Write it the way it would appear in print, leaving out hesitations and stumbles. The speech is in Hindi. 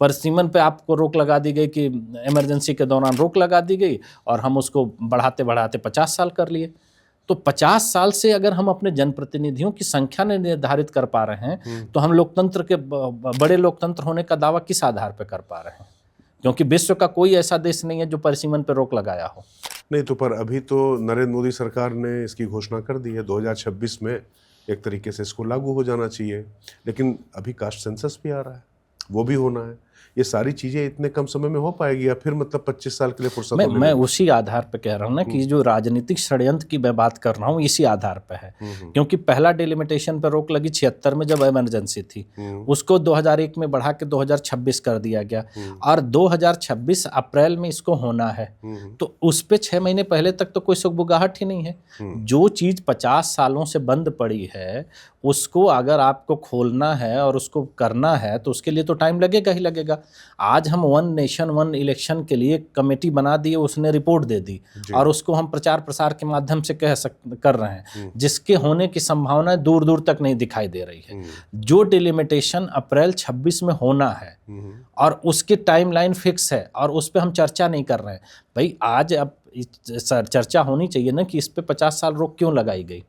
परिसीमन पे आपको रोक लगा दी गई कि इमरजेंसी के दौरान रोक लगा दी गई और हम उसको बढ़ाते बढ़ाते 50 साल कर लिए। तो 50 साल से अगर हम अपने जनप्रतिनिधियों की संख्या नहीं निर्धारित कर पा रहे हैं तो हम लोकतंत्र के बड़े लोकतंत्र होने का दावा किस आधार पर कर पा रहे हैं? क्योंकि विश्व का कोई ऐसा देश नहीं है जो परिसीमन पर रोक लगाया हो। नहीं तो पर अभी तो नरेंद्र मोदी सरकार ने इसकी घोषणा कर दी है 2026 में एक तरीके से इसको लागू हो जाना चाहिए, लेकिन अभी कास्ट सेंसस भी आ रहा है, वो भी होना है। ये सारी चीजें इतने कम समय में हो पाएगी या फिर मतलब 25 साल के लिए फुर्सत होने मैं उसी आधार पे कह रहा हूँ ना कि जो राजनीतिक षड्यंत्र की मैं बात कर रहा हूँ इसी आधार पे है। क्योंकि पहला डिलिमिटेशन पर रोक लगी 76 में जब इमरजेंसी थी, उसको 2001 में बढ़ा के 2026 कर दिया गया और 2026 अप्रैल में इसको होना है। तो उस पे 6 महीने पहले तक तो कोई सुगबुगाहट ही नहीं है। जो चीज़ 50 सालों से बंद पड़ी है उसको अगर आपको खोलना है और उसको करना है तो उसके लिए तो टाइम लगेगा ही लगेगा। आज हम वन नेशन वन इलेक्शन के लिए कमेटी बना दी, उसने रिपोर्ट दे दी और उसको हम प्रचार प्रसार के माध्यम से कर रहे हैं, जिसके होने की संभावना दूर दूर तक नहीं दिखाई दे रही है। जो डिलिमिटेशन अप्रैल 26 में होना है और उसकी टाइमलाइन फिक्स है और उस पर हम चर्चा नहीं कर रहे हैं। भाई आज अब चर्चा होनी चाहिए ना कि इस पे 50 साल रोक क्यों लगाई गई।